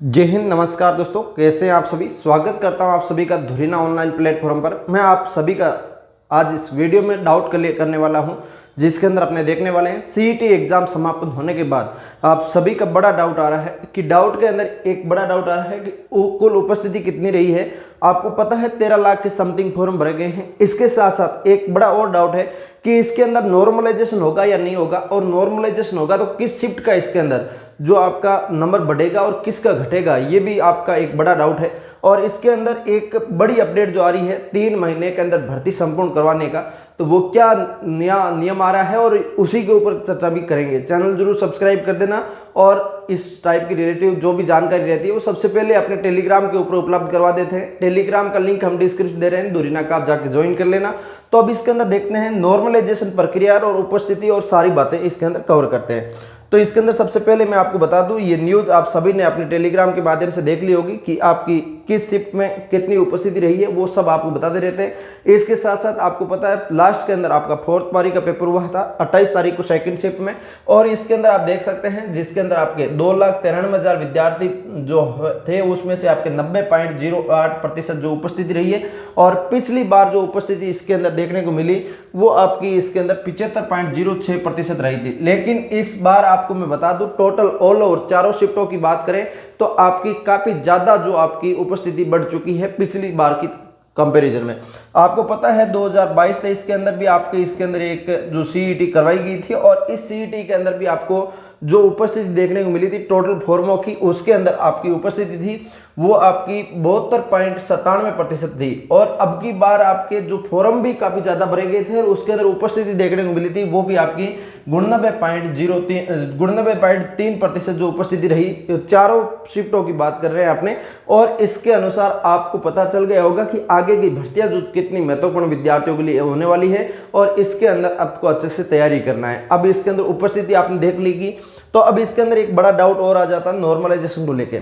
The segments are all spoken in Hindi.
जय हिंद, नमस्कार दोस्तों, कैसे हैं आप सभी। स्वागत करता हूं आप सभी का धुरीना ऑनलाइन प्लेटफॉर्म पर। मैं आप सभी का आज इस वीडियो में डाउट क्लियर करने वाला हूं, जिसके अंदर अपने देखने वाले हैं सीईटी एग्जाम समापन होने के बाद आप सभी का बड़ा डाउट आ रहा है कि डाउट के अंदर एक बड़ा डाउट आ रहा है कि कुल उपस्थिति कितनी रही है। आपको पता है 13 लाख के समथिंग फॉर्म भरे गए हैं। इसके साथ साथ एक बड़ा और डाउट है कि इसके अंदर नॉर्मलाइजेशन होगा या नहीं होगा, और नॉर्मलाइजेशन होगा तो किस शिफ्ट का इसके अंदर जो आपका नंबर बढ़ेगा और किसका घटेगा, ये भी आपका एक बड़ा डाउट है। और इसके अंदर एक बड़ी अपडेट जो आ रही है 3 महीने के अंदर भर्ती संपूर्ण करवाने का, तो वो क्या नया नियम आ रहा है और उसी के ऊपर चर्चा भी करेंगे। चैनल जरूर सब्सक्राइब कर देना, और इस टाइप की रिलेटिव जो भी जानकारी रहती है वो सबसे पहले अपने टेलीग्राम के ऊपर उपलब्ध करवा देते हैं। टेलीग्राम का लिंक हम डिस्क्रिप्शन दे रहे हैं, धुरीना का आप जाके ज्वाइन कर लेना। तो अब इसके अंदर देखते हैं नॉर्मलाइजेशन प्रक्रिया और उपस्थिति और सारी बातें इसके अंदर कवर करते हैं। तो इसके अंदर सबसे पहले मैं आपको बता दूं, ये न्यूज़ आप सभी ने अपने टेलीग्राम के माध्यम से देख ली होगी कि आपकी किस शिफ्ट में कितनी उपस्थिति रही है, वो सब आपको बताते रहते हैं। इसके साथ साथ आपको पता है लास्ट के अंदर आपका 4th पारी का पेपर हुआ था 28 तारीख को सेकंड शिफ्ट में, और इसके अंदर आप देख सकते हैं जिसके अंदर आपके 2,93,000 विद्यार्थी जो थे उसमें से आपके 90.08% जो उपस्थिति रही है। और पिछली बार जो उपस्थिति इसके अंदर देखने को मिली वो आपकी इसके अंदर 75.06% रही थी। लेकिन इस बार आपको मैं बता दूं टोटल ऑल ओवर चारों शिफ्टों की बात करें तो आपकी काफी ज्यादा जो आपकी उपस्थिति बढ़ चुकी है पिछली बार की कंपैरिजन में। आपको पता है 2022-23 के अंदर भी आपके इसके अंदर एक जो सीईटी करवाई गई थी, और इस सीईटी के अंदर भी आपको जो उपस्थिति देखने को मिली थी टोटल फॉर्मों की, उसके अंदर आपकी उपस्थिति थी वो आपकी 72.97% थी। और अब की बार आपके जो फॉर्म भी काफी ज्यादा भरे गए थे और उसके अंदर उपस्थिति देखने को मिली थी वो भी आपकी 99.03% जो उपस्थिति रही। चारों शिफ्टों की बात कर रहे हैं आपने, और इसके अनुसार आपको पता चल गया होगा कि आगे की भर्तियां जो कितनी महत्वपूर्ण विद्यार्थियों के लिए होने वाली है, और इसके अंदर आपको अच्छे से तैयारी करना है। अब इसके अंदर उपस्थिति आपने देख ली की, तो अब इसके अंदर एक बड़ा डाउट और आ जाता है नॉर्मलाइजेशन को लेके।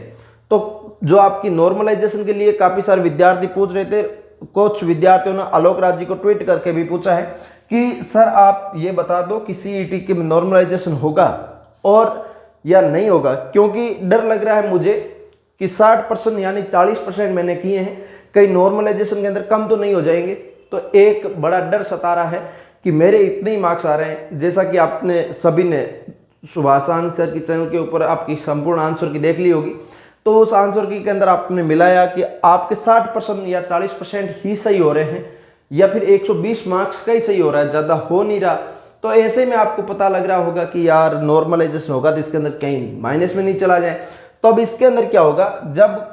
तो जो आपकी नॉर्मलाइजेशन के लिए काफी सारे विद्यार्थी पूछ रहे थे, कुछ विद्यार्थियों ने आलोक राज जी को ट्वीट करके भी पूछा है कि सर आप ये बता दो कि सीईटी के नॉर्मलाइजेशन होगा और या नहीं होगा, क्योंकि डर लग रहा है मुझे कि 60% यानी 40% मैंने किए हैं, कहीं नॉर्मलाइजेशन के अंदर कम तो नहीं हो जाएंगे। तो एक बड़ा डर सता रहा है कि मेरे इतने ही मार्क्स आ रहे हैं। जैसा कि आपने सभी ने सुभाषान सर की चैनल के ऊपर आपकी संपूर्ण आंसर की देख ली होगी, तो उस आंसर की के अंदर आपने मिलाया कि आपके 60% या 40% ही सही हो रहे हैं, या फिर 120 मार्क्स का ही सही हो रहा है, ज़्यादा हो नहीं रहा। तो ऐसे में आपको पता लग रहा होगा कि यार नॉर्मलाइजेशन होगा तो इसके अंदर कहीं माइनस में नहीं चला जाए। तो अब इसके अंदर क्या होगा, जब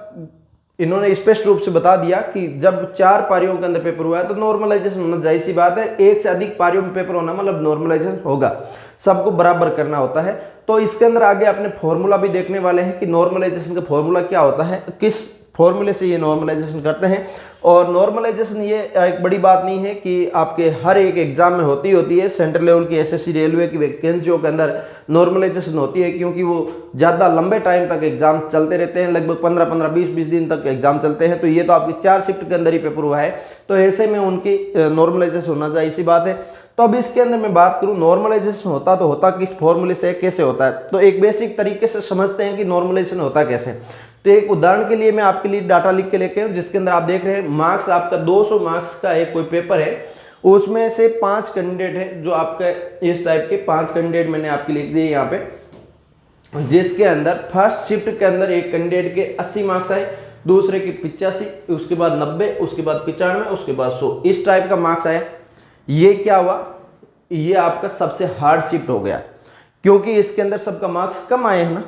इन्होंने स्पष्ट रूप से बता दिया कि जब 4 पारियों के अंदर पेपर हुआ है तो नॉर्मलाइजेशन होना, जाहिर सी बात है, 1 से अधिक पारियों में पेपर होना मतलब नॉर्मलाइजेशन होगा, सबको बराबर करना होता है। तो इसके अंदर आगे अपने फॉर्मूला भी देखने वाले हैं कि नॉर्मलाइजेशन का फॉर्मूला क्या होता है, किस फॉर्मूले से ये नॉर्मलाइजेशन करते हैं। और नॉर्मलाइजेशन ये एक बड़ी बात नहीं है कि आपके हर एक एग्जाम में होती है। सेंट्रल लेवल की एसएससी रेलवे की वैकेंसियों के अंदर नॉर्मलाइजेशन होती है, क्योंकि वो ज़्यादा लंबे टाइम तक एग्जाम चलते रहते हैं, लगभग 15-15, 20-20 दिन तक एग्जाम चलते हैं। तो ये तो आपकी 4 शिफ्ट के अंदर ही पेपर हुआ है, तो ऐसे में उनकी नॉर्मलाइजेशन होना चाहिए, इसी बात है। तो अब इसके अंदर मैं बात करूं नॉर्मलाइजेशन होता तो होता किस फॉर्मूले से, कैसे होता है, तो एक बेसिक तरीके से समझते हैं कि नॉर्मलाइजेशन होता कैसे। तो एक उदाहरण के लिए मैं आपके लिए डाटा लिख के लेके आऊं, जिसके अंदर आप देख रहे हैं मार्क्स आपका 200 मार्क्स का एक कोई पेपर है, उसमें से 5 कैंडिडेट है जो आपका इस टाइप के 5 कैंडिडेट मैंने आपके लिख दिए यहाँ पे, जिसके अंदर फर्स्ट शिफ्ट के अंदर एक कैंडिडेट के 80 मार्क्स आए, दूसरे के 85, उसके बाद 90, उसके बाद 95, उसके बाद 100, इस टाइप का मार्क्स आया। ये क्या हुआ, ये आपका सबसे हार्ड शिफ्ट हो गया, क्योंकि इसके अंदर सबका मार्क्स कम आए हैं ना,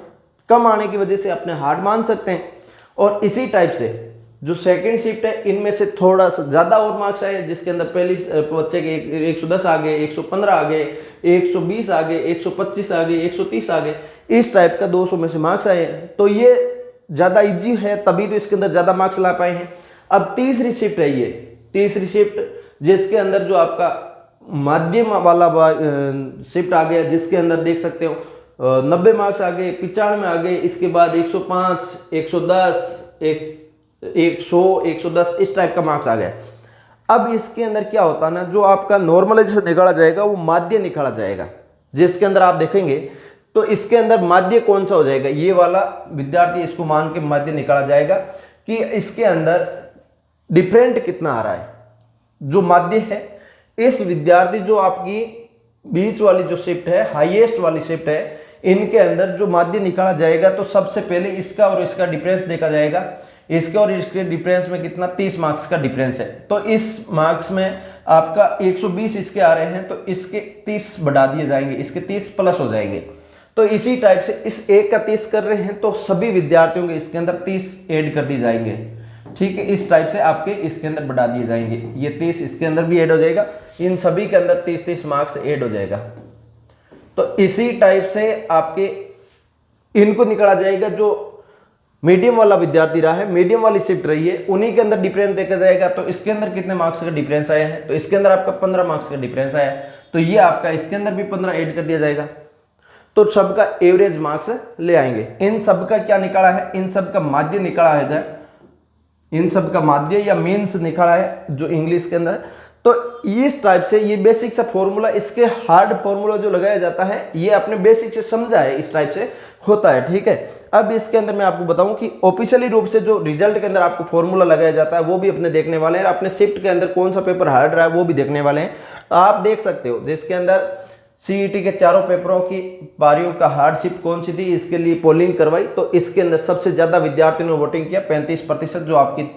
कम आने की वजह से अपने हार्ड मान सकते हैं। और इसी टाइप से जो सेकंड शिफ्ट है इनमें से थोड़ा सा ज्यादा और मार्क्स आए, जिसके अंदर पहली बच्चे के 110 आ गए, 115 आ गए, 120 आ गए, 125 आ गए, 130 आ गए, इस टाइप का 200 में से मार्क्स आए हैं। तो ये ज्यादा इजी है, तभी तो इसके अंदर ज्यादा मार्क्स ला पाए हैं। अब तीसरी शिफ्ट है, ये तीसरी शिफ्ट जिसके अंदर जो आपका माध्यम वाला शिफ्ट आ गया, जिसके अंदर देख सकते हो 90 मार्क्स आ गए, 95 आ गए, इसके बाद 105, 110, 100, 110, इस टाइप का मार्क्स आ गया। अब इसके अंदर क्या होता है ना, जो आपका नॉर्मलाइजेशन निकाला जाएगा वो माध्य निकाला जाएगा, जिसके अंदर आप देखेंगे तो इसके अंदर माध्य कौन सा हो जाएगा, ये वाला विद्यार्थी इसको मान के माध्य निकाला जाएगा कि इसके अंदर डिफरेंट कितना आ रहा है। जो माध्य है इस विद्यार्थी जो आपकी बीच वाली जो शिफ्ट है, हाईएस्ट वाली शिफ्ट है, इनके अंदर जो माध्य निकाला जाएगा तो सबसे पहले इसका और इसका डिफरेंस देखा जाएगा। इसके और इसके डिफरेंस में कितना 30 मार्क्स का डिफरेंस है। तो इस मार्क्स में आपका 120 इसके आ रहे हैं तो इसके 30 बढ़ा दिए जाएंगे, इसके 30 प्लस हो जाएंगे। तो इसी टाइप से इस एक का 30 कर रहे हैं तो सभी विद्यार्थियों के इसके अंदर 30 ऐड कर दी जाएंगे। ठीक है, इस टाइप से आपके इसके अंदर बढ़ा दिए जाएंगे। ये 30 इसके अंदर भी ऐड हो जाएगा, इन सभी के अंदर 30-30 मार्क्स ऐड हो जाएगा। तो इसी टाइप से आपके इनको निकाला जाएगा। जो मीडियम वाला विद्यार्थी रहा है, मीडियम वाली शिफ्ट रही है, उन्हीं के अंदर डिफरेंस देखा जाएगा। तो इसके अंदर कितने मार्क्स का डिफरेंस आया है, तो इसके अंदर आपका 15 मार्क्स का डिफरेंस आया है, तो ये आपका इसके अंदर भी 15 ऐड कर दिया जाएगा। तो सबका एवरेज मार्क्स ले आएंगे। इन सब का क्या निकाला है, इन सब का माध्य निकाला है, इन सब का माध्य या मीन्स निकाला है जो इंग्लिश के अंदर। तो इस टाइप से ये बेसिक सा फॉर्मूला, इसके हार्ड फॉर्मूला जो लगाया जाता है ये आपने बेसिक से समझा है, इस टाइप से होता है। ठीक है, अब इसके अंदर मैं आपको बताऊं कि ऑफिशियली रूप से जो रिजल्ट के अंदर आपको फॉर्मूला लगाया जाता है वो भी अपने देखने वाले हैं। अपने शिफ्ट के अंदर कौन सा पेपर हार्ड रहा है वो भी देखने वाले हैं। आप देख सकते हो जिसके अंदर सीईटी के चारों पेपरों की पारियों का हार्ड शिफ्ट कौन सी थी, इसके लिए पोलिंग करवाई। तो इसके अंदर सबसे ज्यादा विद्यार्थियों ने वोटिंग किया, 35%, जो आपकी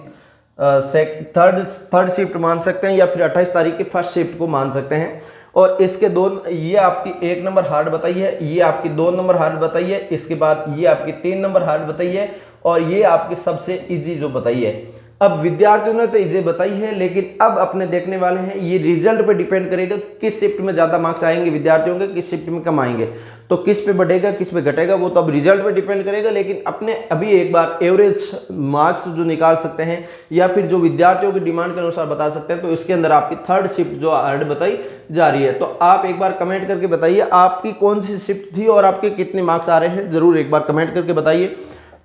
थर्ड शिफ्ट मान सकते हैं या फिर 28 तारीख की फर्स्ट शिफ्ट को मान सकते हैं। और इसके ये आपकी 1 नंबर हार्ड बताई है, ये आपकी 2 नंबर हार्ड बताई है, इसके बाद ये आपकी 3 नंबर हार्ड बताई है, और ये आपकी सबसे इजी जो बताई है। अब विद्यार्थियों ने तो इजी बताई है, लेकिन अब अपने देखने वाले हैं ये रिजल्ट पे डिपेंड करेगा किस शिफ्ट में ज्यादा मार्क्स आएंगे विद्यार्थियों के, किस शिफ्ट में कम आएंगे। तो किस पे बढ़ेगा किस पे घटेगा वो तो अब रिजल्ट पे डिपेंड करेगा। लेकिन अपने अभी एक बार एवरेज मार्क्स जो निकाल सकते हैं या फिर जो विद्यार्थियों की डिमांड के अनुसार बता सकते हैं, तो इसके अंदर आपकी थर्ड शिफ्ट जो हार्ड बताई जा रही है। तो आप एक बार कमेंट करके बताइए आपकी कौन सी शिफ्ट थी और आपके कितने मार्क्स आ रहे हैं, जरूर एक बार कमेंट करके बताइए।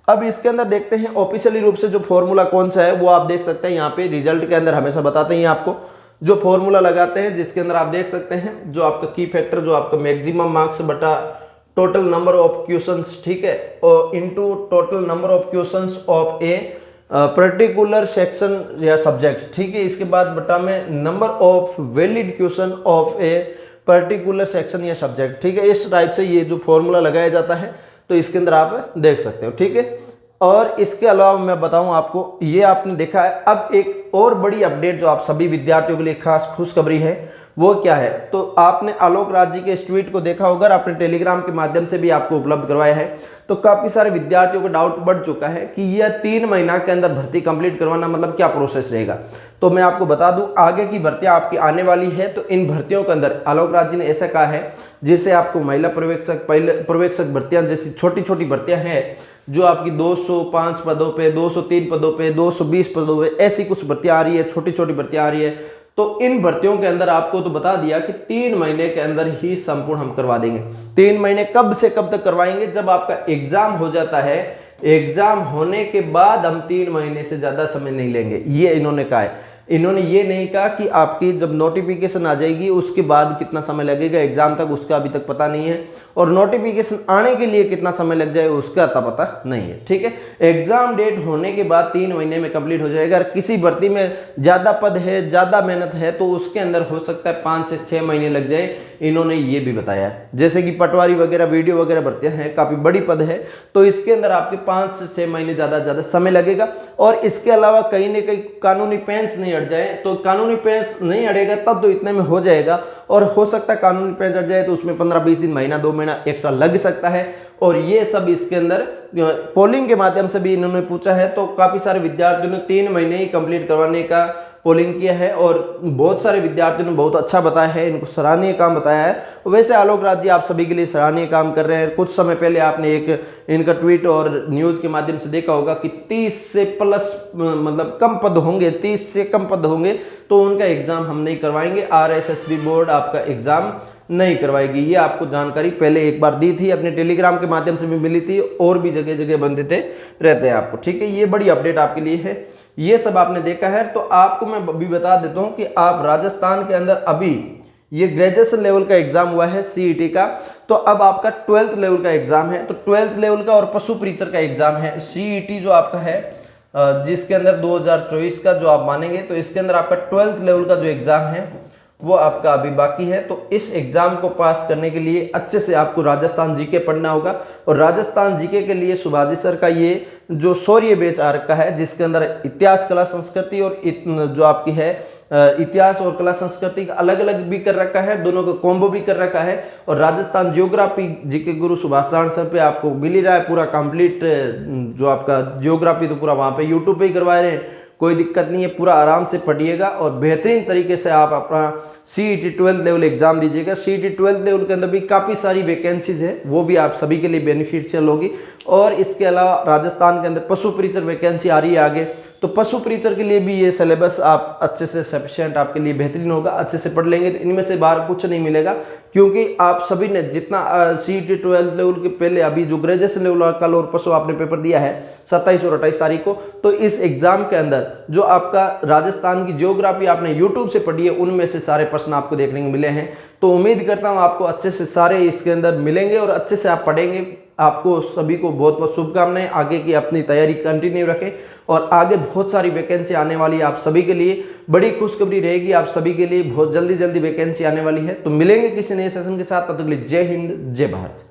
अब इसके अंदर देखते हैं ऑफिशियली रूप से जो फॉर्मूला कौन सा है, वो आप देख सकते हैं यहाँ पे रिजल्ट के अंदर हमेशा बताते हैं आपको जो फॉर्मूला लगाते हैं, जिसके अंदर आप देख सकते हैं जो आपका की फैक्टर, जो आपका मैक्सिमम मार्क्स बटा टोटल नंबर ऑफ क्वेश्चंस, ठीक है, और into total number of questions of a particular section या सब्जेक्ट, ठीक है। इसके बाद बटा में number of valid question of a particular section या सब्जेक्ट, ठीक है। इस टाइप से ये जो फॉर्मूला लगाया जाता है, तो इसके अंदर आप देख सकते हो, ठीक है। और इसके अलावा मैं बताऊं आपको, ये आपने देखा है। अब एक और बड़ी अपडेट जो आप सभी विद्यार्थियों के लिए खास खुशखबरी है, वो क्या है, तो आपने आलोक राज जी के इस ट्वीट को देखा होगा, आपने टेलीग्राम के माध्यम से भी आपको उपलब्ध करवाया है। तो काफी सारे विद्यार्थियों को डाउट बढ़ चुका है कि यह 3 महीना के अंदर भर्ती कंप्लीट करवाना मतलब क्या प्रोसेस रहेगा। तो मैं आपको बता दूं, आगे की भर्तियां आपकी आने वाली है। तो इन भर्तियों के अंदर आलोक राज जी ने ऐसा कहा है, जैसे आपको महिला पर्यवेक्षक भर्तियां जैसी छोटी छोटी भर्तियां हैं, जो आपकी 205 पदों पे, 203 पदों पे, 220 पदों पे, ऐसी कुछ भर्तियां आ रही है, छोटी छोटी भर्तियां आ रही है। तो इन भर्तियों के अंदर आपको तो बता दिया कि 3 महीने के अंदर ही संपूर्ण हम करवा देंगे। 3 महीने कब से कब तक करवाएंगे, जब आपका एग्जाम हो जाता है। एग्जाम होने के बाद हम 3 महीने से ज्यादा समय नहीं लेंगे, ये इन्होंने कहा है। इन्होंने ये नहीं कहा कि आपकी जब नोटिफिकेशन आ जाएगी उसके बाद कितना समय लगेगा एग्जाम तक, उसका अभी तक पता नहीं है। और नोटिफिकेशन आने के लिए कितना समय लग जाए उसका तो पता नहीं है, ठीक है। एग्जाम डेट होने के बाद 3 महीने में कंप्लीट हो जाएगा। अगर किसी भर्ती में ज्यादा पद है, ज्यादा मेहनत है, तो उसके अंदर हो सकता है 5 से 6 महीने लग जाए, इन्होंने ये भी बताया है। जैसे कि पटवारी वगैरह, वीडियो वगैरह भर्तियां हैं, काफी बड़ी पद है, तो इसके अंदर आपके 5 से 6 महीने ज्यादा समय लगेगा। और इसके अलावा कहीं ना कहीं कानूनी पेंच नहीं अड़ जाए, तो कानूनी पेंच नहीं अड़ेगा तब तो इतने में हो जाएगा। और हो सकता है कानूनी पेंच अड़ जाए तो उसमें 15-20 दिन, महीना 2 महीना एक्स्ट्रा लग सकता है। और ये सब इसके अंदर पोलिंग के माध्यम से भी इन्होंने पूछा है। तो काफी सारे विद्यार्थियों ने 3 महीने ही कंप्लीट करवाने का पोलिंग किया है, और बहुत सारे विद्यार्थियों ने बहुत अच्छा बताया है, इनको सराहनीय काम बताया है। वैसे आलोक राज जी आप सभी के लिए सराहनीय काम कर रहे हैं। कुछ समय पहले आपने एक इनका ट्वीट और न्यूज के माध्यम से देखा होगा कि 30 से प्लस मतलब कम पद होंगे, 30 से कम पद होंगे तो उनका एग्जाम हम नहीं करवाएंगे, RSSB बोर्ड आपका एग्जाम नहीं करवाएगी। ये आपको जानकारी पहले एक बार दी थी, अपने टेलीग्राम के माध्यम से भी मिली थी, और भी जगह जगह बनते रहते हैं आपको, ठीक है। ये बड़ी अपडेट आपके लिए है, ये सब आपने देखा है। तो आपको मैं अभी बता देता हूं कि आप राजस्थान के अंदर अभी ये ग्रेजुएशन लेवल का एग्जाम हुआ है सीईटी का। तो अब आपका 12th लेवल का एग्जाम है, तो 12th लेवल का और पशु परीक्षर का एग्जाम है। सीईटी जो आपका है जिसके अंदर 2024 का जो आप मानेंगे, तो इसके अंदर आपका 12th लेवल का जो एग्जाम है वो आपका अभी बाकी है। तो इस एग्जाम को पास करने के लिए अच्छे से आपको राजस्थान जीके पढ़ना होगा। और राजस्थान जीके के लिए सुभाषित सर का ये जो शौर्य बैच आ रखा है, जिसके अंदर इतिहास, कला, संस्कृति और जो आपकी है इतिहास और कला संस्कृति का अलग अलग भी कर रखा है, दोनों का कॉम्बो भी कर रखा है। और राजस्थान जियोग्राफी जीके गुरु सुभाष चरण सर पे आपको मिल ही रहा है पूरा कंप्लीट, जो आपका जियोग्राफी तो पूरा वहाँ पे यूट्यूब पे ही करवा रहे हैं, कोई दिक्कत नहीं है, पूरा आराम से पढ़िएगा और बेहतरीन तरीके से आप अपना सीईटी 12th लेवल एग्जाम दीजिएगा। सीईटी 12th लेवल के अंदर भी काफ़ी सारी वैकेंसीज है, वो भी आप सभी के लिए बेनिफिशियल होगी। और इसके अलावा राजस्थान के अंदर पशु परीक्षर वैकेंसी आ रही है आगे, तो पशु परीक्षर के लिए भी ये सिलेबस आप अच्छे से सफिशिएंट आपके लिए बेहतरीन होगा। अच्छे से पढ़ लेंगे तो इनमें से बाहर कुछ नहीं मिलेगा, क्योंकि आप सभी ने जितना सीईटी 12th लेवल के पहले अभी जो ग्रेजुएशन लेवल कल और परसों आपने पेपर दिया है 27 और 28 तारीख को, तो इस एग्जाम के अंदर जो आपका राजस्थान की ज्योग्राफी आपने यूट्यूब से पढ़ी है, उनमें से सारे प्रश्न आपको देखने को मिले हैं। तो उम्मीद करता हूँ आपको अच्छे से सारे इसके अंदर मिलेंगे और अच्छे से आप पढ़ेंगे। आपको सभी को बहुत बहुत शुभकामनाएं, आगे की अपनी तैयारी कंटिन्यू रखें और आगे बहुत सारी वैकेंसी आने वाली है आप सभी के लिए, बड़ी खुशखबरी रहेगी आप सभी के लिए, बहुत जल्दी वैकेंसी आने वाली है। तो मिलेंगे किसी नए सेशन के साथ, तब तक के लिए जय हिंद, जय भारत।